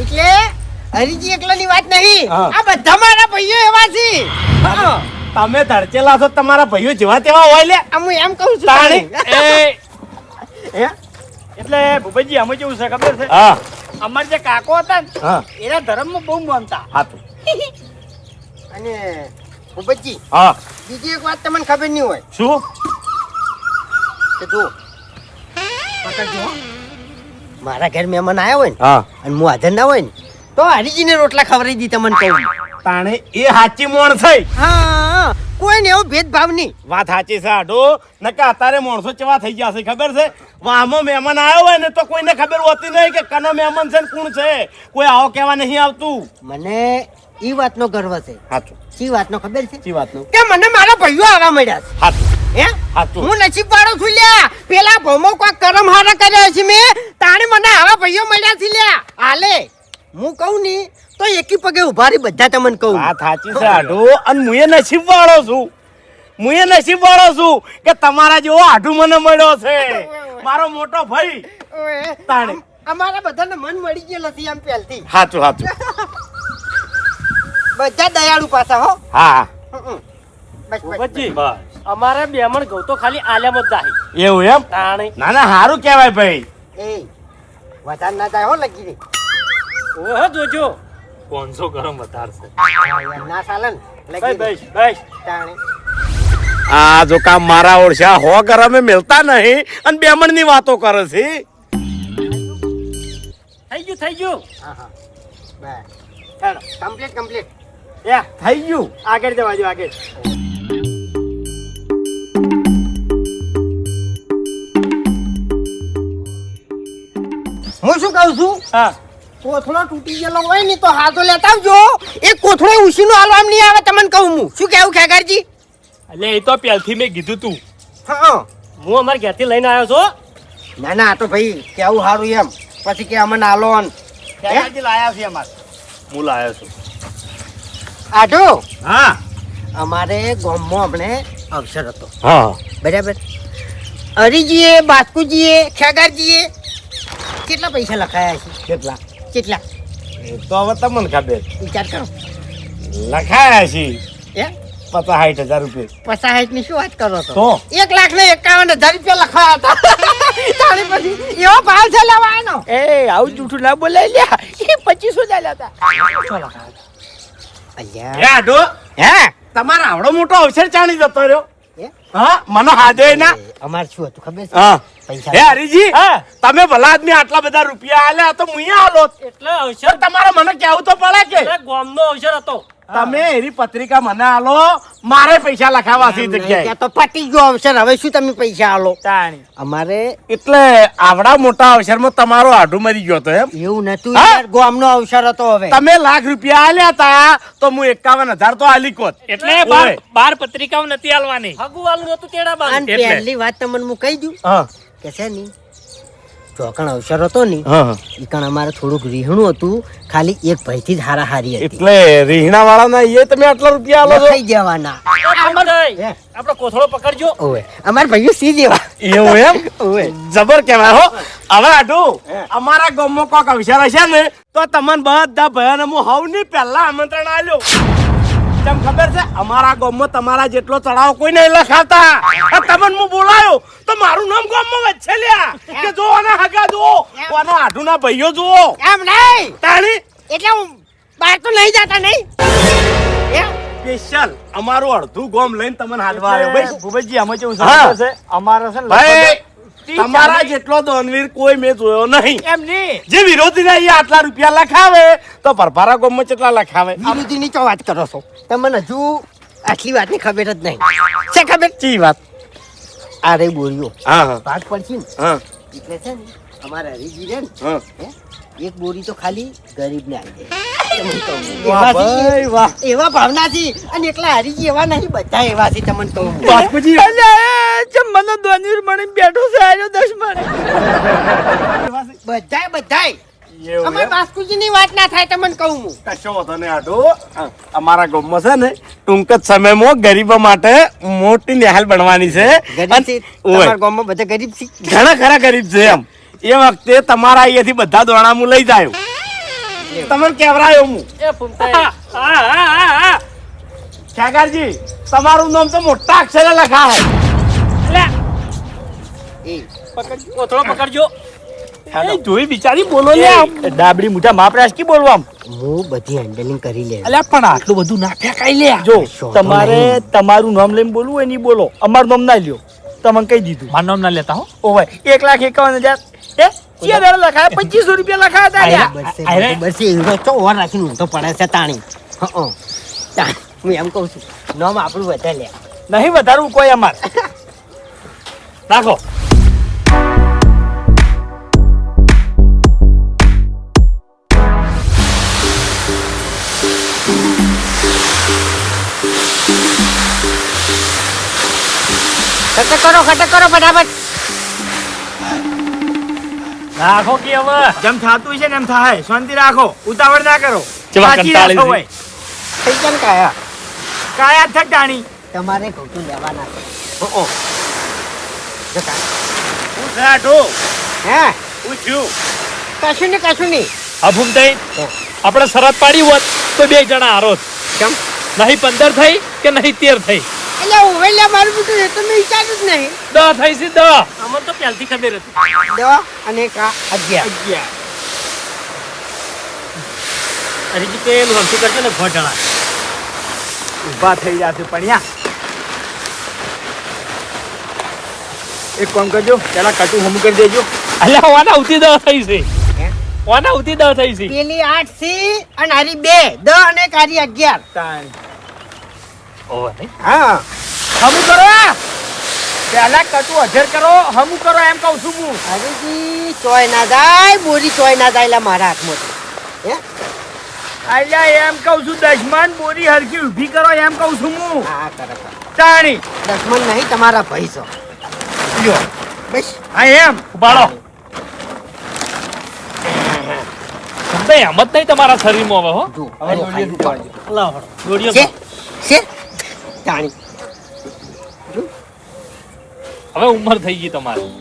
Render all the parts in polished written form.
એટલે હરીજી એકલાની વાત નહીં, આ બધા મારા ભાઈઓ એવા છે. તમે ધડચેલા છો, તમારા ભાઈઓ જેવા તેવા હોય લે. હું એમ કહું છું. એટલે ભૂપતજી અમે કેવું છે ખબર છે? હા અમારે જે કાકો હતા ને હા એના ધર્મમાં બહુ માનતા. હાતું. અને ભૂપતજી, હા બીજી એક વાત તમને ખબર નહીં હોય શું? કે જો પકડજો હો. મારા ઘર મહેમાન આવ્યા હોય ને હા અને હું હાજર ના હોય ને તો હરીજીને રોટલા ખવડાવી દી તમને કહું. તાણે એ સાચી મોણ થઈ. હા, કોઈને એવો ભેદભાવ નહીં. વાત સાચી છે આડો. નકા અત્યારે માણસો કેવા થઈ ગયા છે ખબર છે? વાહમાં મહેમાન આવ્યો હોય ને તો કોઈને ખબર હોતી નહીં કે કનો મહેમાન છે ને કોણ છે. કોઈ આવો કહેવા નહીં આવતું. મને ઈ વાતનો ગર્વ છે. હાચું. શી વાતનો ખબર છે? શી વાતનું? કે મને મારા ભાઈઓ આવવા મળ્યા છે. હાચું. હે? હાચું. હું નસીબ વાળો છું લ્યા. પેલા ભોમો કોઈ કરમ હારા કર્યા છે મેં, તાણે મને આવા ભાઈઓ મળ્યા છે લ્યા. હાલે હું કહું ની તો એકી પગે ઉભા રહી બધા તમને કહું. વાત સાચી છે આડો. અને મુએ નસીબ વાળો છું. મુએ નસીબ વાળો છું કે તમારા જેવો આઢું મને મળ્યો છે. મારો મોટો ભાઈ. ઓએ, તાણે અમારા બધાને મન મળી ગયેલું છે એમ પહેલથી. હાચું હાચું. બધા દયાળુ પાછા હો. હા બસ, બસ, ભૂપતજી બસ અમારે બેમણ ઘઉં તો ખાલી આલ્યામ જ જાય. એવું એમ? તાણે ના ના સારું કહેવાય ભાઈ. એ વધારે ના થાય હો લગી રે. ઓહો જોજો 500 ગરમ વધારશે. ના ચાલે ને બસ લગી રે. બસ બસ. તાણે આ જો કામ મારા ઓળશા હો ગરમે મિલતા નહીં અને બેમણ ની વાતો કરે છે. થઈ ગયું. હા હા બસ ચાલો કમ્પ્લીટ કમ્પ્લીટ. એ થઈ ગયું. આગળ જવા જો આગળ. હું શું કહું છું, હા કોથળો તૂટી ગયેલો હોય ને તો હાથો લેતા આવજો. એ કોથળો ઉસીનો હાલવામ નહીં આવે તમને કહું હું. શું કહેવું ખેગારજી? એટલે એ તો પહેલથી મેં કીધું તું. હા હું અમારા ઘરથી લઈને આવ્યો છું. ના ના આ તો ભાઈ કેવું સારું એમ પછી કે અમને આલો ને ખેગારજી લાયા છે અમાર. હું લાયો છું. આઢો હા અમારે ગામમાં હમણે અવસર હતો હા બરાબર. હરીજીએ બાસ્કુજીએ ખેગારજીએ કેટલા પૈસા લખાયા છે? કેટલા? કેટલા એ તો હવે તમને ખબર. વિચાર કરો. લખાયા છે એ 50,000 રૂપિયા. 50,000 ની શું વાત કરો તો? છો? 1,51,000 રૂપિયા લખાયા હતા. તારે પછી એવો ભાવ છે લેવાનો. એ આવું જૂઠું ના બોલાય લ્યા. એ 2500 ચાલ્યા હતા. અલ્યા હે આડો હે તમારો આવડો મોટો અવસર ચાણી જતો રહ્યો. હે? હા મને હાજે ના. અમાર શું હતું ખબર છે? હા પૈસા હે હરીજી હા તમે ભલા આદમી આટલા બધા રૂપિયા આલ્યા તો મુએ આલો. એટલે અવસર તો તમારે મને કેવું તો પડે કે એટલે ગામનો અવસર હતો. તમે એની પત્રિકા મને આલો, મારે પૈસા લખાવા છે જગ્યાએ. ત્યાં તો પતી ગયો અવસર. હવે શું તમે પૈસા આલો? તાણી અમારે એટલે આવડા મોટા અવસરમાં તમારો આઢું મરી ગયો તો એમ. એવું નતું હા? યાર, ગામનો અવસર હતો. હવે તમે લાખ રૂપિયા આલ્યા તા તો હું 51,000 તો આલી કોત. એટલે ઓય. બાર પત્રિકાઓ નથી આલવાની. હગુવાલું નતું તેડા બાજુ. અને એટલે. પહેલી વાત તમને હું કહી દઉં હા કે છે ની ચોકણ અવસર હતો ને હા ઈ કણ અમારે થોડુંક રીહણું હતું. ખાલી એક ભાઈથી જ હારાહારી હતી. એટલે રીહણા વાળાના એ તમે આટલા રૂપિયા આલો છો? લખાઈ જવાના. આપણો કોથળો પકડજો. ઓવે અમાર ભાઈઓ સી જેવા. એવું એમ? ઓવે જબર કહેવાય હો. હવે આઢું અમારા ગામમાં કોક અવસર હશે ને તો તમને બધા ભયાને હું હવની પહેલા આમંત્રણ આલ્યો. તમને ખબર છે અમારા ગામમાં તમારા જેટલો ચડાવ કોઈ નહીં લખાતા. આ તમને હું બોલાયો તો મારું નામ ગામમાં વચ્ચે લ્યા કે જો આના હગા જુઓ, આના આઢુના ભાઈઓ જુઓ. એમ નહીં તાણી એટલે હું બહાર તો નહીં જતા નહીં. એમ? સ્પેશિયલ અમારું અડધું ગામ લઈને તમને હાલવા આવ્યો ભાઈ. ભૂપતજી અમે કેવું હા. છે છે અમારે છે ને ભાઈ લગભગ તમારા જેટલો દાનવીર કોઈ મેં જોયો નહીં. એમ નહીં. જે વિરોધી એ આટલા રૂપિયા લખાવે તો ભરભારા ગામમાં કેટલા લખાવે? વિરોધીની ચો વાત કરો છો? તમને હજુ આટલી વાતની ખબર જ નહીં. છે ખબર? ચી વાત? આ રે બોરીઓ હા હા ભાગ પડશે ને હા એટલે છે ને અમારા હરીજી રે ને હા. હે? એક બોરી તો ખાલી ગરીબને આવી જાય. તમને કહું. વાહ એવા છે. ભાઈ વાહ. એવા ભાવના છે અને એકલા હરીજી એવા નહીં, બધા એવા છે. તમને કહું બાપુજી મને દોનવીર મણી બેઠો છે આજો 10 મણ. બધાય બધાય એવું અમાર એમ? બાસ્કુજીની વાત ના થાય. તમને કહું હું કશો વાંધો નહીં આટો. અમારા ગામમાં છે ને ટૂંક જ સમયમાં ગરીબો માટે મોટી નિહાલ બનવાની છે. ગરીબ અને છે. ઓય, તમારા ગામમાં બધા ગરીબ છે. ઘણા ખરા ગરીબ છે એમ. એ વખતે તમારા અહીંયાથી બધા દોણા હું લઈ જાયો. તમને કેવરાયો હું એ ફૂમતાઈ. ખેગારજી તમારું નામ તો મોટા અક્ષરે લખા હે એ કોથળો પકડજો. એ જોઈ બિચારી બોલો લે ડાબડી મુઠા માપરાશ કી બોલવામ. હું બધી હેન્ડલિંગ કરી લે અલ્યા પણ આટલું બધું ના ફેંકાઈ લે. જો શોધો તમારે નહીં. તમારું નામ લઈને બોલવું હોય નહીં બોલો અમારું નામ ના લ્યો તમને કહી દીધું મારું નામ ના લેતા હો. ઓવે 1,51,000 એ ચિયા દર લખાય 2500 રૂપિયા લખાયા હતા લ્યા. બસ એનો તો ઓર રાખીને ઊંધો પડે છે તાણી હું એમ કહું છું નામ આપણું વધે લે નહીં વધારવું કોઈ અમારે રાખો ખટક કરો ફટાફટ નાખો કે હવે. જેમ થાતું છે ને એમ થાય શાંતિ રાખો ઉતાવળ ના કરો ચેવા સાચી કંટાળી રાખો છે. ભાઈ. થઈ જાય ને કાયા કાયા થક ટાણી તમારે ઘઉં લેવાના છે હું જતા. છે આટો હે હું થયું કશું નહીં હા ફૂમતાઈ, આપણે શરત પાડી હોત તો 2 જણા હારો જ. કેમ નહીં 15 થઈ કે નહીં 13 થઈ. એટલે ઓવેલ્યા મારું બધું એ તો મેં વિચાર્યું જ નહીં 10 થઈ છે 10. અમને તો પહેલથી ખબર હતી. 10 અને 11 હરીજી પેલું હમતું કરજો ને 5 જણા. ઊભા થઈ જશે પણ્યા એક કામ કરજો પેલા કટુ હમ કરી દેજો અલ્યા વાના ઉતી 10 થઈ છે. હે? વાના ઉતી 10 થઈ છે. પેલી 8 સી અને હારી 2 10 અને કારી 11 તાણ. ઓહ નહીં. હા હમું કરો પેલા કટુ અધર કરો હમું કરો એમ કહું છું હું હરીજી ચોય ના જાય બોરી ચોય ના જાય લા મારા હાથમાંથી હે અલ્યા એમ કહું છું દશમાન બોરી હરખી ઊભી કરો એમ કહું છું હું હા કરે તાણી દસમન નહીં તમારા ભાઈ છો લ્યો બસ હા એમ ઉભાડો. ફૂમતાઈ એમ જ નહીં તમારા શરીરમાં હવે હો. જો હવે દોડીએ ઉપાડજો. લાવો દોડીઓ. છે તાણી હવે ઉંમર થઈ ગઈ તમારી.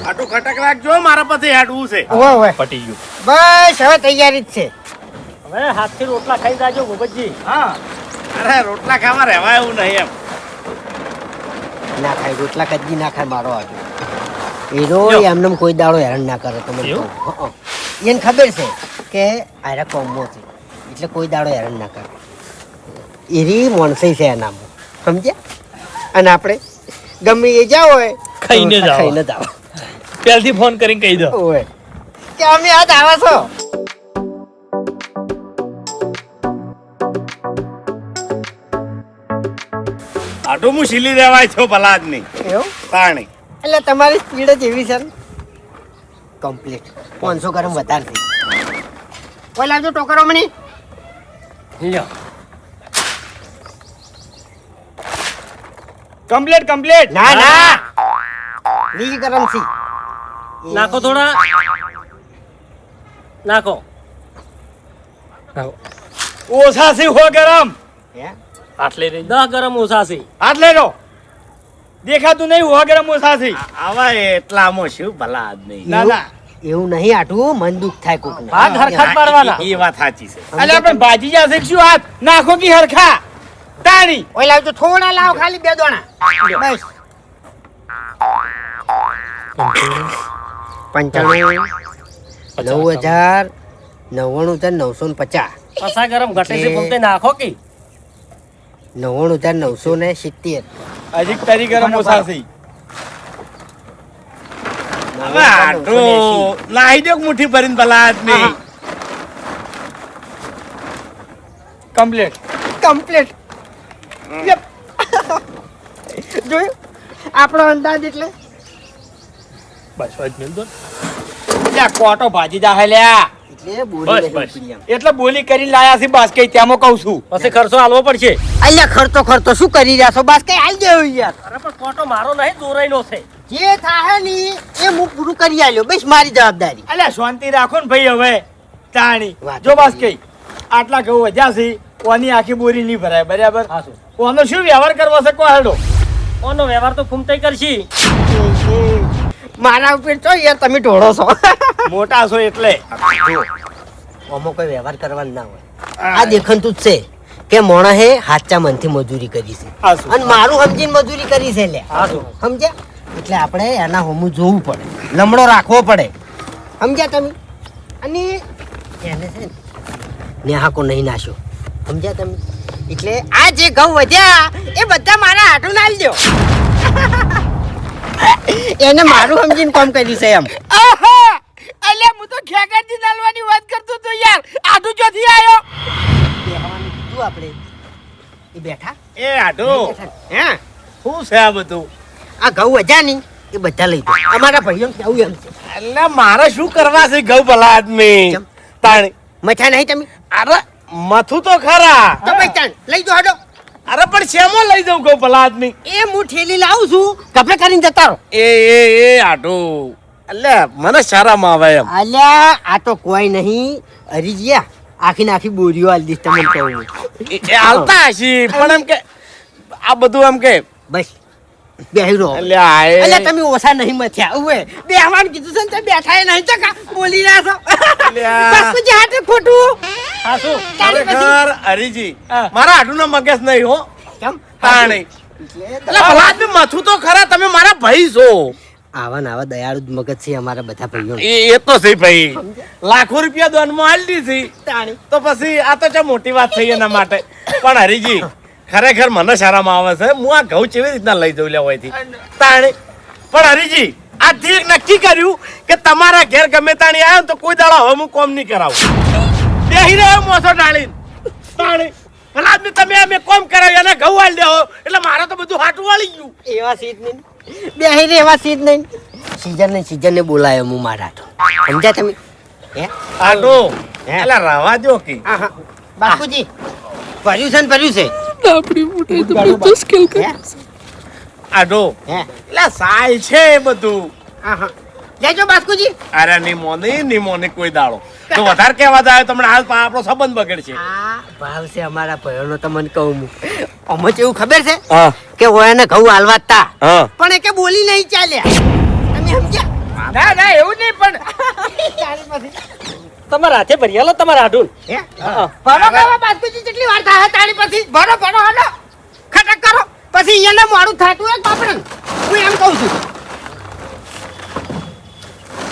આટું ખટક રાખજો મારા પાસે હેડવું છે ઓવે પટી ગયું. બસ હવે તૈયારી જ છે હવે હાથથી રોટલા ખાઈ જાજો ભગતજી. હા અરે રોટલા ખાવા રહેવાય એવું નહીં એમ ના ખાય રોટલા કદી ના ખાય મારો આજુ એનો એમને કોઈ દાડો હેરાન ના કરે તમે એવું? એને ખબર છે કે આરા કોમો છે એટલે કોઈ દાડો હેરાન ના કરે એરી મોણસી છે એનામાં સમજ્યા અને આપણે ગમે એ જાવ હોય ખાઈને જાઓ. ખાઈને જાવ પહેલથી ફોન કરીને કહી દો. ઓય કે અમે આજ આવા છો આટું હું શીલી રહેવાય છો ભલા જ નહીં એવું તાણી એટલે તમારી સ્પીડ જ એવી છે કમ્પ્લીટ 500 ગરમ વધારે થઈ કોઈ લાવજો ટોકરો મની લ્યો કમ્પ્લીટ ના ના 20 ગરમ થી નાખો થોડા. નાખો. ઓછા સી હો ગરમ હે આટલે રહી 10 ગરમ ઓછા છે. હાથ લઈ લો દેખાતું નહીં હો ગરમ ઓછા સી આવા એટલામાં શું ભલા જ નહીં ના ના એવું નહીં આટું મન દુખ થાય કોક ને ભાગ હરખા પાડવાના. એ વાત સાચી છે અલે આપણે ભાજી જશે કે શું હાથ નાખો કે હરખા તાણી ઓય લાવજો થોડા લાવ ખાલી 2 દોણા બસ 95 99,950 પસા ગરમ ઘટે છે ફૂમતાઈ નાખો કે 99,970 હજી તારી ગરમ ઓછા સી હવે આટલું નાહી દો મુઠ્ઠી ભરીને ભલા જ નહીં કમ્પ્લીટ જોયું આપણો અંદાજ એટલે બસ જ મેલ દો. લ્યા કોટો ભાજી જા લ્યા એટલે બોલી બસ, નહીં બસ. પડી એમ. એટલે બોલી કરીને લાયા છે બાસ કઈ ત્યાંમાં કહું છું પછી ખર્ચો આલવો પડશે. અલ્યા ખર્ચો શું કરી રહ્યા છો બસ કઈ હાલ દેવું યાર અરે પણ કોટો મારો નહીં દોરાયેલો છે. જે થાય ને એ હું પૂરું કરી આલ્યો બસ મારી જવાબદારી અલ્યા શાંતિ રાખો ને ભાઈ હવે તાણી વાત જો બાસ કઈ આટલા ઘઉં વધ્યા છે ઓની આખી બોરી નહીં ભરાય બરાબર હા શું ઓનો શું વ્યવહાર કરવો છે કો હેડો ઓનો વ્યવહાર તો ફૂમતાઈ કરશી. મારા ઉપર તો યાર તમે ઢોળો છો મોટા છો એટલે આમાં કોઈ વ્યવહાર કરવાનો ના હોય આ દેખનતું જ છે કે મોણસે હાચા મનથી મજૂરી કરી છે હાચું. અને મારું સમજીને મજૂરી કરી છે લે હાચું. સમજ્યા એટલે આપણે એના હોમું જોવું પડે લમડો રાખવો પડે સમજ્યા તમે અને એને છે ને નેહાકો નહીં નાખ્યો સમજ્યા તમે એટલે આ જે ઘઉં વધ્યા એ બધા મારા હાટું નાલ દો એને મારું સમજીને કામ કર્યું છે એમ આહા! અલ્યા હું તો ખેકરથી નાલવાની વાત કરતો તો યાર આડું ચોથી આવ્યો બેહવાનું કીધું આપણે એ બેઠા એ આટો હે શું છે આ બધું આ ઘઉં વધ્યા નહીં એ બધા લઈ દો અમારા ભાઈઓ કેવું એમ છે એટલે મારે શું કરવા છે ઘઉં ભલા આદમી કેમ? તાણી મથા નહીં તમે અરે મથું તો ખરા તો ભાઈ ચાલ લઈ દો હાડો અરે પણ શેમાં લઈ જાઉં ઘઉં ભલા આદમી એ હું ઠેલી લાવું છું કપડે કરીને જતા રહો એ આટો એટલે મને શરમ આવે એમ અલ્યા આ તો કોઈ નહીં હરીજિયા આખી ને આખી બોરીઓ આલી દીધી તમને કહું એ હાલતા હશી પણ એમ કે આ બધું એમ કે બસ બેહી રહો એટલે આ એ- અલ્યા તમે ઓછા નહીં મથ્યા ઉવે બેહવાનું કીધું છે ને તમે બેઠા એ નહીં ચકા બોલી રહ્યા છો અલ્યા. બસ પછી હાથે ખોટું હા શું તારી પછી- ખરેખર હરીજી હા. મારા આટુનો મગજ નહીં હો કેમ તાણી એટલે ભલા આદમી મથું તો ખરા તમે મારા ભાઈ છો આવા ને આવા દયાળુ જ મગજ છે અમારા બધા ભાઈઓ એ તો છે ભાઈ લાખો રૂપિયા દોનમાં આલી દીધી તો પછી આ તો ચા મોટી વાત થઈ એના માટે પણ હરીજી ખરેખર મને શરમ આવે છે હું આ ઘઉં કેવી રીતના લઈ જઉં લેવાયથી તાણી પણ હરીજી આજથી એક નક્કી કર્યું કે તમારા ઘેર ગમે તાણી આવ્યો ને તો કોઈ દાડો હવે હું કોમ નહીં કરાવું બેહી રહ્યો મોસો ડાળીને તાણી ભલા આદમી તમે અમે કોમ કરાવ્યું અને ઘઉં આલી દેવો એટલે મારે તો બધું હાટું વાળી ગયું એવા સીટ નહીં બેહી રે એવા સીટ નહીં સીઝન ને બોલાયો હું મારા તો સમજ્યા તમે હે આટો એટલે રવા દો કે હા હા બાપુજી ભર્યું છે ને ભર્યું છે આપણી મોટી તો મુશ્કેલ હે આટો હે એટલે સાય છે એ બધું હા હા લેજો બાસ્કુજી અરે નિમોની કોઈ દાડો તો વધારે કહેવા જાય તમને હાલ આપણો સંબંધ બગડશે આ ભાવ છે અમારા ભયોનો તો મને કહું હું અમો એવું ખબર છે હા કે ઓયાને ઘઉં હાલવા તા હા પણ એ કે બોલી નહીં ચાલ્યા તમે સમજ્યા ના એવું નહીં પણ ચાલી પછી તમારા હાથે ભરિયાલો તમારા હાડું હે ભરો કાવા બાસ્કુજી કેટલી વાર થાય તારી પછી ભરો ભરો હાલો ખટક કરો પછી એને મોડું થાતું એક બાપડન હું એમ કહું છું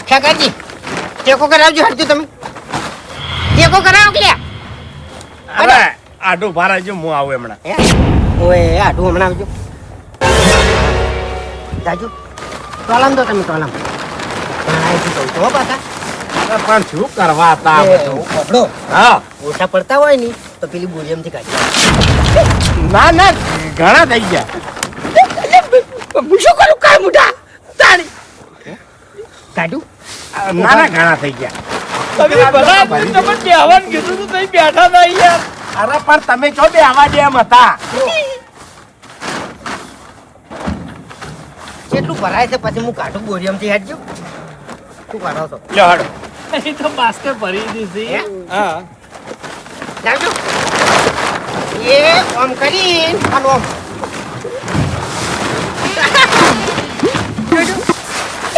ખેગાજી ટેકો કરાવજો હરજો તમે ટેકો કરાવો કે અરે આટો ભારા જો હું આવું હમણાં હે ઓય આટું હમણાં આવજો જાજો ટોલામ દો તમે ટોલામ ભણાઈ કહું તો પાછા અરે પણ શું કરવા હતા આ બધું? પકડો હા ઓછા પડતા હોય ને તો પેલી બોરિયમથી કાઢી ના ઘણા થઈ ગયા હું શું કરું કાય મુઠા તાણી કાઢું ના ઘણા થઈ ગયા તમે ભલા તમને બેહવાનું કીધું તો તમે બેઠા ના યાર અરે પણ તમે છો બે આવા દે એમ હતા કેટલું ભરાય છે પછી હું કાઢું બોરિયમથી હેડજો શું કાઢો છો લ્યો હાડો એ તો બાસ્કેટ ભરી દીધી હે? હા જાજો એ ઓમ કરીને અને ઓમ જોજો.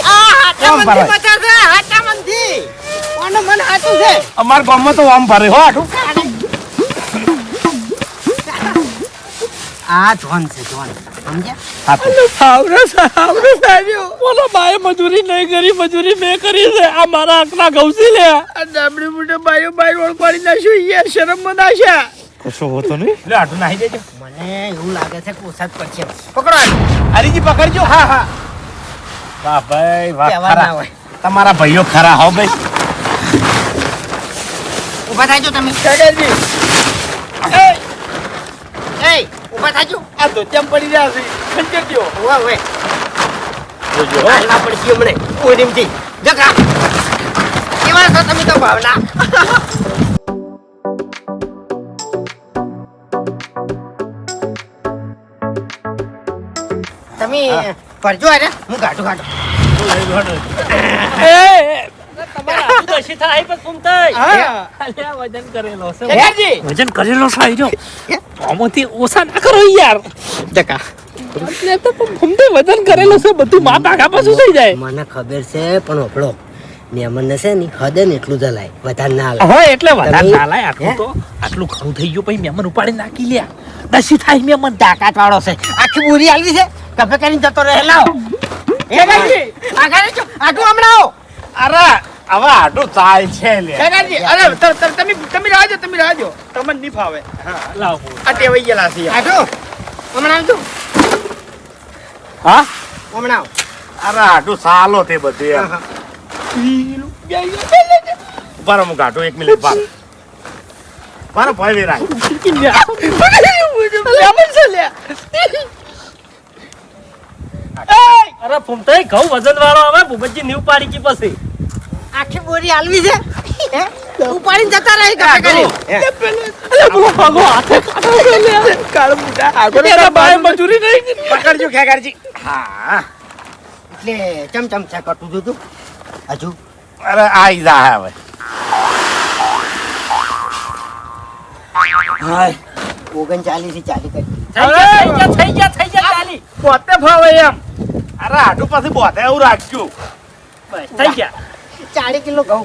આ હાથા ઓમ મનથી ભરાય. મચા છે, હાથા મનથી. ઓનું મન હાચું છે. અમાર ગામમાં તો આમ ભરે હો આટું આ જોન છે જોન સમજ્યા હાથું બોલો બાએ મજૂરી નહીં કરી મજૂરી મેં કરી છે આ મારા આંખના ઘઉંસી લે આ ડાબડી મોટે બાયો બાય ઓળપાડી નાખ્યું યાર શરમ મનાશે કશો હોતો નહીં લે આટું નાહી દેજો મને એવું લાગે છે કે ઓછા જ પડશે પકડો આને. હરીજી પકડજો હા હા વાહ ભાઈ વાહ કહેવા ના ખરા હોય. તમારા ભાઈઓ ખરા હો ભાઈ ઊભા થાજો તમે કાકાજી એ ઊભા થાજો આ ધોતિયામ પડી રહ્યા છે ખંજર દ્યો ઓવે ઓવે જોજો હો. હાલવા પડશે હમણે ઓરીમથી જગા કેવા છો તમે તો ભાવના તમે પરજો અરે હું કાઢું કાઢું તમારા હાથ દોશી થાય પણ તું થાય હા. અલ્યા વજન કરેલો છે કાકાજી. વજન કરેલો છે આઈ જો આમાંથી ઓછા ના કરો યાર જગા એટલે તો ભૂમતે વજન કરેલું છે બધું માપ આગા પાછું થઈ જાય. મને ખબર છે પણ ઓપડો મહેમાનને છે ને હદે ને એટલું જ હલાય વધારે ના હલાય. હવે એટલે વધારે તમે- ના લાય આટલું તો આટલું ઘણું થઈ ગયું પછી મહેમાન ઉપાડી નાખી લ્યા દસી થાય મહેમાન તાકાત વાળો છે આખી બોરી આલવી છે કફે કરીને જતો રહે લાવો કાકાજી! આગળ જો આટલું હમણાં આવો. અરે હવે આટલું ચાલ છે લે કાકાજી અરે તમે રાજો તમને નહીં ફાવે લાવો આ ટેવાઈ ગયેલા છે આટલું હમણાં આવજો હા હમણાં આવો. અરે આટલું સાલો તે બધું એમ બાર હું કાઢું 1 મિનિટ બાર બાર ભાઈ વેરા અરે ફૂમતે ઘઉં વજન વાળો આવે ભૂપતજી નીવ પાડી કી પછી આખી બોરી આલવી છે હે? ઉપાડીને જતા રહે કફે કરીને. અલે બોલો ભાગો હાથે કાળ મુડા આગળ એના બાય મજૂરી નહીં પકડજો ખેગારજી હા એટલે ચમચમ છે કટું જોતું હજુ અરે આઈ જા હવે હાય 39 થી 40 કરી થઈ ગયા ચાલી પોતે ફાવે એમ અરે આટલું પછી બોધે એવું રાખજો થઈ ગયા 40 કિલો ઘઉં.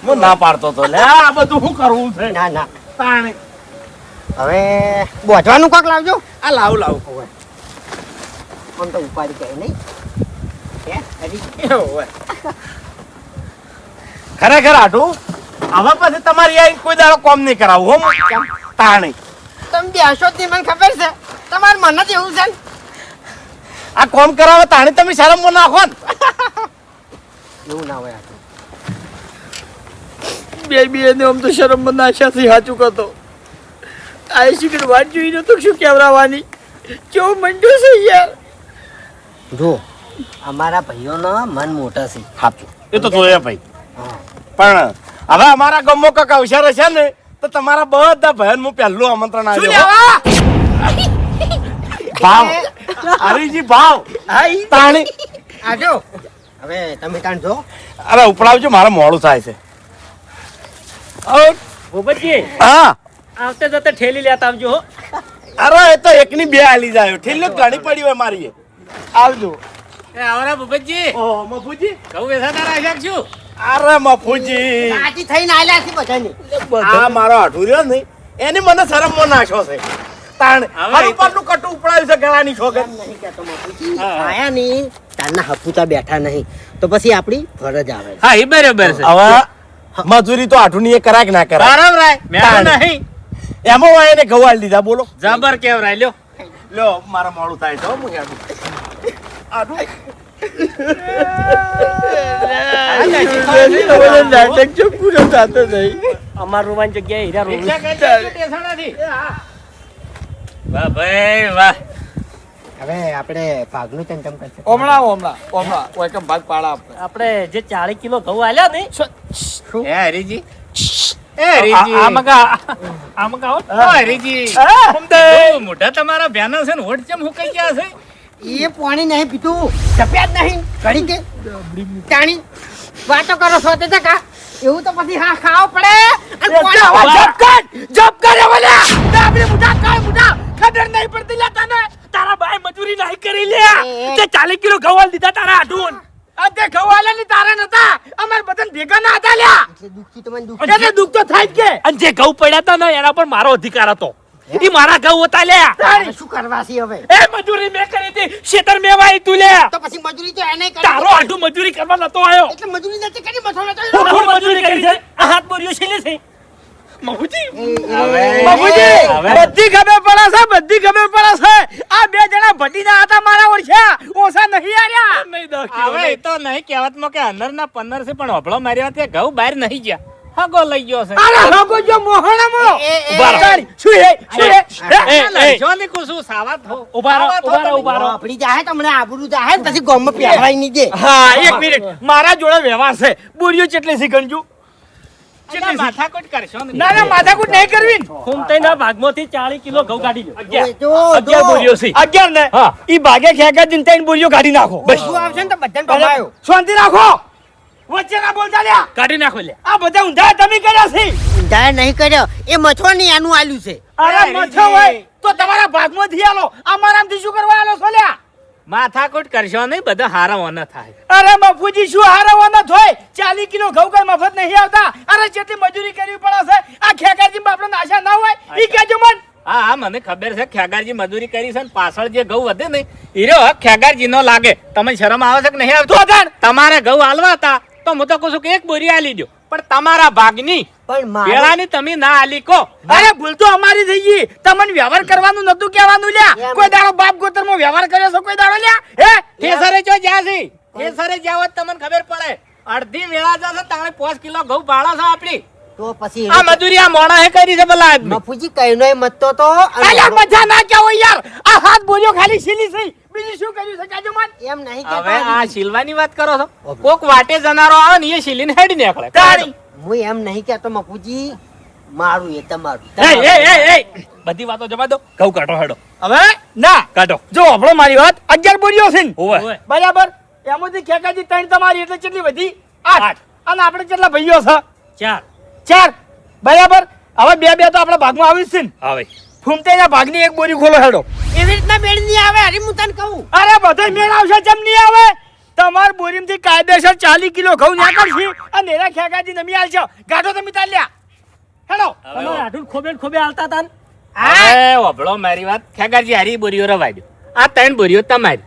હું ના પાડતો તો લે આ બધું શું કરવું છે ના ના તાણે હવે બોધવાનું કોક લાવજો. આ લાવ આમ તો ઉપાડી કહે નહીં હે હજી ખરેખર આટું હવે પછી તમારી આ કોઈ દાડો કોમ નહીં કરાવું હો તાણે તમે બેસો જ નહીં મને ખબર છે તમારું મન જ એવું છે ને. આ કોમ કરાવે તાણે તમે શરમ નાખો ને એવું ના હોય આટલું. બે ને આમ તો શરમ માં નાશાથી સાચું કરતો આ શીખર વાત જોઈને તો શું કેવરાવાની કેવું મંડ્યો છે યાર જો અમારા ભાઈઓનો મન મોટા છે. સાચું એ તો જોયે ભાઈ હા. પણ હવે અમારા ગામમાં કઈક અવસર હશે ને તો તમારા બધા બહેન હું પહેલું આમંત્રણ આવ્યો ભાવ હરીજી ભાવ તાણી આજો હવે તમે તાણ જો અરે ઉપડાવજો મારે મોડું થાય છે ભૂપતજી હા આવતે જતે ઠેલી લેતા આવજો હો અરે એ તો એકની બે આલી જાય ઠીલ ઘણી પડી હોય મારી આવજો એ આવરા ભૂપતજી ઓ મફુજી ઘઉં વેસાતા રાખ્યા છું અરે મફુજી રાજી થઈને આલ્યા છે બધાની. આ મારો આઠું રહ્યો ને એની મને શરમમાં નાખ્યો છે તાણ હવે ઉપરનું કટું ઉપડાવ્યું છે ગળાની છોકર નહીં કહેતો બાપુજી. આયા નહીં તારના હપુતા બેઠા નહીં તો પછી આપણી ફરજ આવે છે. હા એ બરાબર છે હવે મજૂરી તો આઠું ની એ કરાય કે ના કરાય બરાબર મેં તાણ. નહીં એમાં હોય એને ગવાળ દીધા બોલો જબર કેવરાય લ્યો લો મારા મોડું થાય તો હું યાદ આઠું નાટક જો પૂરો થતો નહીં અમાર રૂમાન જગ્યાએ હીરા રૂમ વાહ ભાઈ વાહ હવે આપણે ભાગનું ચંચમ કરશે. હમણાં કોઈ કે ભાગ પાડા આપણે જે 40 કિલો ઘઉં આલ્યા ને શું? એ હરીજી મોઢા તમારા ભ્યાના છે ને હોટ ચમ હુકાઈ ગયા છે એ પાણી નહીં પીતું સફેદ નહીં ઘડી કે તાણી વાતો કરો છો તે કા એવું તો પછી હા ખાવ પડે અને પાણી જપ કરે બોલ્યા આપણી મુઠા કાય મુઠા ખબર નહીં પડતી લે તને તારા ભાઈ મજૂરી નહીં કરી લે તે 40 કિલો ઘઉં દીધા તારા આઢું આ તે ઘઉં આલ્યા ની તારા નતા અમાર બધાને ભેગા ના હતા લ્યા એટલે દુખી તો મને દુખી એટલે દુઃખ તો થાય જ કે અને જે ઘઉં પડ્યા હતા ને એના પર મારો અધિકાર હતો ઈ મારા ઘઉં હતા લ્યા હવે શું કરવા છે હવે એ મજૂરી મેં કરી હતી શેતર મેં વાઈ તું લે તો પછી મજૂરી તો એને કરી તારો આઢું મજૂરી કરવા નતો આયો એટલે મજૂરી નથી કરી મથો નતો હું ફૂલ મજૂરી કરી છે આ હાથ બોર્યો છેલે છે મફુજી મફુજી, બધી ખબર પડે છે આ બે જણા ભટીના હતા મારા ઓળખ્યા ઓસા નહીં આર્યા હવે એ તો નહીં કહેવતમાં કે અંદરના 15 છે પણ હોભળો માર્યા તે ઘઉં બહાર નહીં ગયા હગો લઈ ગયો છે અરે હગો જો મોહણામો ઉભા રહો. શું હે લડશોની કુસું સાવાત હો ઉભા રહો આપણી જાહે તમને આબરૂ જાહે પછી ગોમમાં પહેરાઈ નહીં દે હા એક મિનિટ મારા જોડે વ્યવહાર છે બોરિયો ચેટલી સી ગણજો માથાકૂટ કરશો ને ના માથાકૂટ નહીં કરવી ફૂમતઈના ભાગમાંથી 40 કિલો ઘઉં કાઢી લો જો 11 બોરિયો છે 11 ને હા. ઈ ભાગે ખેગા દિન તઈન બોરિયો કાઢી નાખો બસ શું આવશે ને તો બધાને કમાયો શાંતિ રાખો વચ્ચે ના બોલતા લ્યા કાઢી નાખો લે આ બધા ઊંધા તમે કર્યા છે ઊંધાએ નહીં કર્યો એ મથો નહીં આનું આલ્યું છે અરે મચ્છો હોય તો તો તમારા ભાગમાંથી આલો અમારામાંથી શું કરવા આલો છો લ્યા માથાકૂટ કરશો નહીં, બધા હારા ન થાય. અરે બાપુજી શું હારવાના થોય 40 કિલો ઘઉં કઈ મફત નહીં આવતા અરે જેટલી મજૂરી કરવી પડે છે આ ખેગાજી બાપડો આશા ના હોય ઈ કહેજો મન હા હા મને ખબર છે ખેગારજી મજૂરી કરી છે ને પાછળ જે ઘઉં વધે ને હીરો હક ખેગારજી નો લાગે. તમને શરમ આવે છે કે નહીં આવતો? તમારે ઘઉં હાલવા હતા તો હું તો કહું છું કે એક બોરી આલી દો, પણ તમારા ભાગની પણ મારે પેલાની તમે ના આલી કો. અરે ભૂલ તો અમારી થઈ ગઈ તમને વ્યવહાર કરવાનું નતું કહેવાનું લ્યા કોઈ દાડો બાપ ગોતરમાં વ્યવહાર કર્યો છે કોઈ દાડો લ્યા હે ઠેસરે જો જ્યાં છે ઠેસરે જ્યાં હોત તમને ખબર પડે. અડધી વેળા જશે તાણે 5 કિલો ઘઉં ભાડા છે આપડી. તો પછી આ મજૂરી આ મોણા હે કરી છે ભલા આદમી. મફુજી કઈનો મતતો તો અલ્યા મજા ના કેવો યાર આ હાથ બોલ્યો ખાલી સીલી છે બીજું શું કર્યું છે કાજો મન એમ નહીં હવે કહેતા આ શીલવાની વાત કરો છો? કોક વાટે જનારો આવે ને એ શીલીને હેડી નીકળે. તારી હું એમ નહીં કહેતો મફુજી મારું એ તમારું બધી વાતો જવા દો, ઘઉં કાઢો હેડો. હવે ના કાઢો. જો આપણો મારી વાત 11 બોલ્યો છે ને ઓવે. બરાબર એમાંથી ખેકાજી 3 તમારી એટલે કેટલી વધી 8 અને આપણે કેટલા ભાઈઓ છે 4 બરાબર હવે બે તો આપણા ભાગમાં આવી છે ને આવે ફૂમતેના ભાગની એક બોરી ખોલો હેડો એવી રીતના મેળ નહીં આવે હરી હું તને કહું અરે બધો મેળ આવશે જેમ નહીં આવે તમાર બોરીમાંથી કાયદેસર 40 કિલો ઘઉં નીકળશે અને એના ખેકાજી નમી આલશે ગાઢો તમે તાલ્યા હેડો તમારે આઠું ખોબે હાલતા તા હવે વભળો મારી વાત. ખેગારજી હારી બોરીઓ રવાઈ દો. આ 3 બોરીઓ તમારી.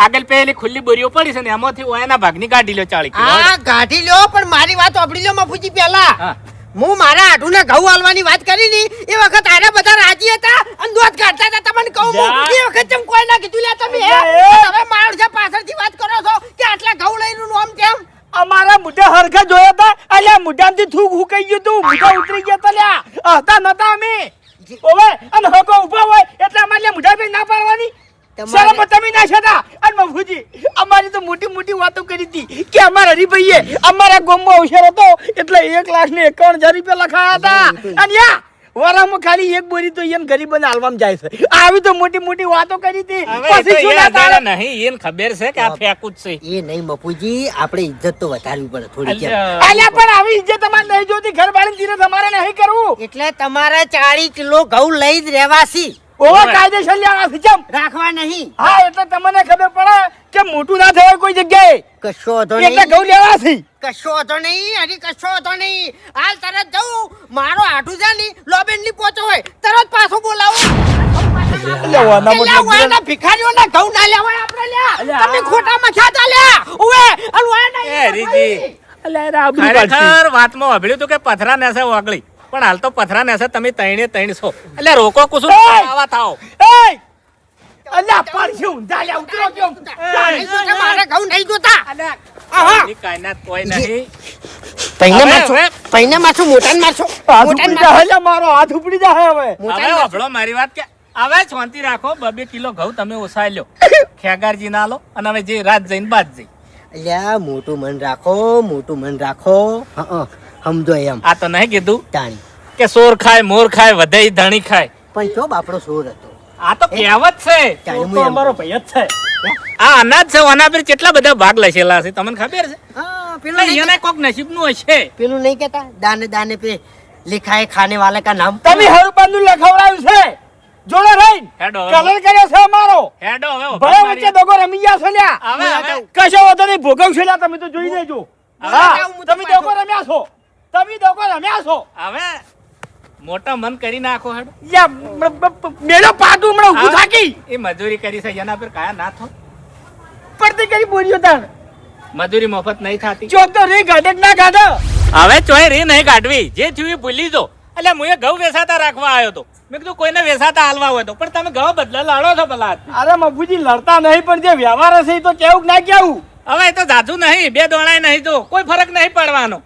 આગળ પેલી ખુલ્લી બોરીઓ પડી છે ને એમાંથી ઓયાના ભાગની કાઢી લો 40 કિલો. હા ગાઢી લ્યો પણ મારી વાત સાંભળી લ્યો મફુજી પહેલા હા. હું મારા આઠુના ઘઉં હાલવાની વાત કરી ની એ વખત આરે બધા રાજી હતા અને દોત કાઢતા હતા તમને કહું હું જા. એ વખત તમે કોઈ ના કીધું લ્યા તમે હે એ. તમે માણસ પાછળથી વાત કરો છો કે આટલા ઘઉં લઈને આમ તેમ અમારા મુઢા હરખા જોયા હતા અલ્યા મુઢામાંથી થૂક હુકાઈ ગયું તું મુઢા ઉતરી ગયા તા લ્યા હતા નતા અમે ઓવે અને હકો ઊભા હોય એટલે અમારે લ્યા મુઢા ભાઈ ના પાડવાની તમારે- શરમ તમે ના છતા અને મફુજી અમારી તો મોટી મોટી વાતો કરી હતી કે અમારા હરીભાઈએ અમારા ગામમાં હોશિયાર હતો એટલે 1,51,000 રૂપિયા લખાયા હતા અને યા વરામાં ખાલી એક બોરી તો એને ગરીબોને હાલવામાં જાય છે આવી તો મોટી મોટી વાતો કરી હતી હવે એ તો પછી શું એ ના અજાણે તારે? નહીં, એને ખબર છે કે આ ફેંકું જ છે. એ નહીં મફુજી આપણે ઇજ્જત તો વધારવી પડે થોડી કેમ અલ્યા. અલ્યા પણ આવી ઇજ્જત તમારે નહીં જોતી ઘર બાળી ધીરે તમારે નહીં કરવું એટલે તમારે 40 કિલો ઘઉં લઈ જ રહેવાસી ઓવા કાયદેસર લેવા છે જેમ રાખવા નહીં હા એટલે તમને ખબર પડે કે મોટું ના થવાય કોઈ જગ્યાએ કશો હતો એટલે નહીં ઘઉં લેવા છે કશો હતો નહીં હરી કશો હતો નહીં હાલ તરત જવું મારો આઠું છે ને લોબેન ની પોચો હોય તરત પાછો બોલાવો પેલા વાયના ભિખારીઓના ઘઉં ના લેવાય આપણે લ્યા તમે ખોટા મથાતા લ્યા ઉવે અને વાયના એ હરીજી. ખરેખર વાતમાં વાભળ્યું તું કે પથરા નેસે ઓગળી, પણ હાલ તો પથરા નેસે તમે 3 છો. એટલે રોકો કુસુમ ઓય! આવા થાઓ. એય અલ્યા પડશે ઊંધા લ્યા ઉતરો કેમ નહીં જોતા, મારા ઘઉં નહીં જોતા આહા એની કાયનાત કોઈ નહીં. પૈને હવે, મારશો હવે. પૈને મારશો મોટાને મારશો હાથ મોટાને ઉપડી મારશો. જાય લ્યા, મારો હાથ ઉપડી જાય હવે હવે મોટાને મારશો. વાભળો મારી વાત કે હવે શાંતિ રાખો. 2 કિલો ઘઉં તમે ઓછા લ્યો, ખેગારજી ના લો, અને હવે જે રાત જઈને બાદ જઈ. અલ્યા મોટું મન રાખો મોટું મન રાખો હં, સમજો એમ આ તો નહીં કીધું તાણી કે સોર ખાય મોર ખાય વધઈ ધણી ખાય. પણ જો બાપડો સોર હતો આ તો કહેવત છે. તાણી તો હું એમ અમારો ભાઈ જ છે આ અનાજ છે, આના પર કેટલા બધા ભાગ લખેલા છે તમને ખબર છે? હા, પેલું એટલે નહીં એને કોક નસીબનું હશે. પેલું નહીં કહેતા દાને દાને પે लिखा है खाने वाले का नाम તમે હરુબાનું લખવડાવ્યું છે જોડે રહીને હેડો હવે. કલર કર્યો છે અમારો હેડો હવે ઉભા ભલે મારી. વચ્ચે દગો રમી ગયા છો લ્યા હવે, હવે. કશો વાંધો નહીં ભોગવશો લ્યા તમે તો જોઈ લેજો હા તમે દગો રમ્યા છો તમે દગો રમ્યા છો હવે મોટા મન કરી નાખો હેડો. યા મેલો પાટું હમણાં ઊભું હવે થાકી એ મજૂરી કરી છે એના પર કાયા ના થો. પડતી કરી બોલ્યો તાણ મજૂરી મફત નહીં થતી. ચોક તો રે ગાડે કે ના ગાડે હવે ચોય રી નહીં કાઢવી, જે થયું એ ભૂલી જો. એટલે હું એ ઘઉં વેસાતા રાખવા આવ્યો તો. મેં કીધું કોઈને વેસાતા હાલવા હોય તો, પણ તમે ઘઉં બદલા લાડો છો ભલા. અરે મફુજી લડતા નહીં પણ જે વ્યવહાર હશે એ તો કેવું કે ના કેવું હવે એ તો જાજુ નહીં, 2 દોણાય નહીં તો કોઈ ફરક નહીં પડવાનો.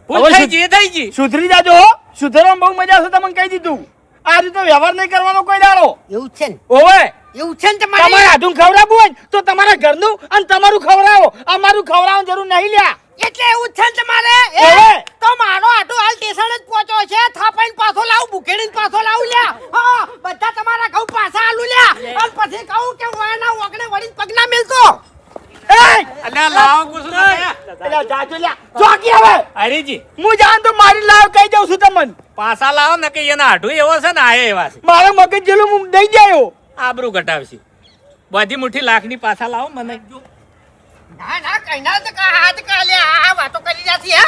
ભૂલ હવે થઈ ગઈ, એ થઈ ગઈ. સુધરી જાજો હો સુધરવામાં બહુ મજા છે તમને કહી દીધું આ રીતે વ્યવહાર નહીં કરવાનો કોઈ દાડો એવું છે ને ઓવે એવું છે ને તમારે તમારે આધું ખવડાવવું હોય ને તો તમારા ઘરનું અને તમારું ખવડાવો અમારું ખવડાવવાની જરૂર નહીં લ્યા એટલે એવું છે ને તમારે ઓવે. તો મારો આટો હાલ સ્ટેશન જ પહોંચ્યો છે થાપાઈને પાછો લાવ બુકેડીને પાછો લાવ લ્યા હા બધા તમારા ઘઉં પાછા આલુ લ્યા અને પછી કહું કે વાયના ઓગણે વળીને પગના મેલતો એ અલ્યા લાવો કુછ અલ્યા જાજો લ્યા ચોકી હવે હરીજી હું જાણ તો મારી લાવ કહી દઉં છું તમને પાછા લાવો ને કે એના આઢું એવો છે ને આયે એવા છે મારો મગજ જેલું હું દઈ જાયો આબરૂ ઘટાવશે બધી મુઠ્ઠી લાખની પાછા લાવો મને ના કઈ ના તો હાથ કાલે આ વાતો કરી જાતી હે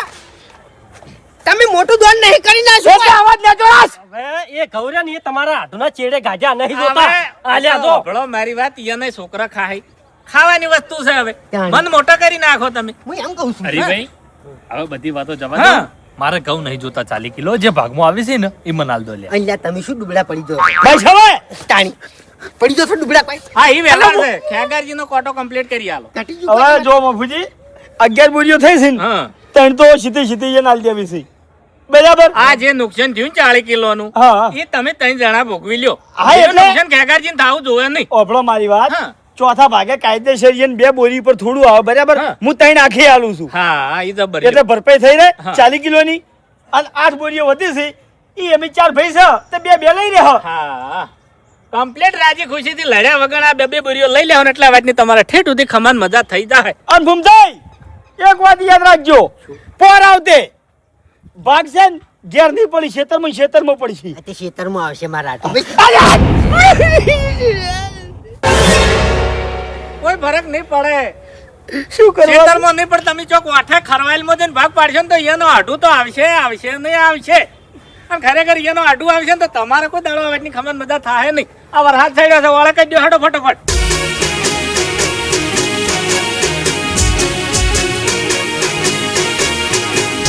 તમે મોટું દોન નહીં કરી નાખો એટલે અવાજ ન જોડાસ હવે એ ગૌરન એ તમારા હાથના ચેડે ગાજા નહીં જોતા આલ્યા જો સાંભળો મારી વાત ઈને છોકરા ખાય ખાવાની વસ્તુ છે હવે ત્યાં. મન મોટો કરી નાખો તમે હું એમ કહું છું હરીભાઈ હવે બધી વાતો જવા હા. દો મારે ઘઉં નહીં જોતા 40 કિલો જે ભાગમાં આવે છે ને એ મનાલ દો લે અહીંયા તમે શું ડુબડા પડી જો બસ હવે તાણી પડી જો છો ડુબડા કોઈ હા ઈ વેલા છે ખેગારજી નો કોટો કમ્પ્લીટ કરી આલો કાટી જો હવે જો મફુજી 11 બોરીઓ થઈ છે ને હા ત્રણ તો સીધી એ નાલ દેવી છે બરાબર આ જે નુકસાન થયું 40 કિલોનું હા. એ તમે 3 જણા ભોગવી લ્યો હા, એનું એટલે- નુકસાન ખેગારજીને થાવું જોવે નહીં ઓભળો મારી વાત હા. ચોથા ભાગે કાયદેસર એને 2 બોરી પર થોડું આવે બરાબર હા. હું 3 આખી આલું છું હા ઈ જબર એટલે ભરપાઈ થઈ રહે હા. 40 કિલોની અને 8 બોરીઓ વધી છે ઈ અમે 4 ભાઈ છે તે બે લઈ રહ્યો હા કમ્પ્લીટ રાજી ખુશીથી લડ્યા વગર આ બે બોરીઓ લઈ લેવાનો એટલે વાતની તમારે ઠેઠ સુધી ખમાન મજા થઈ જાય અને ભૂમતાઈ એક વાત યાદ રાખજો પોર આવતે ભાગ છે ને ઘેર નહીં પડી ખેતરમાં પડી છે તે ખેતરમાં આવશે મારા કોઈ ફરક નહીં પડે શું કરવા ખેતરમાં નહીં પણ તમે ચોક વાઠે ખરવાયેલમાં જઈને ભાગ પાડશો ને તો એનો આઢું તો આવશે નહીં આવશે અને ખરેખર એનો આઢું આવશે ને તો તમારે કોઈ દાડો વાતની ખબર મજા થાય નહીં આ વરસાદ થઈ રહ્યો છે વાળે કહી દો હટો ફટોફટ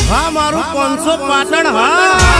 હા મારું 500 પાટણ હા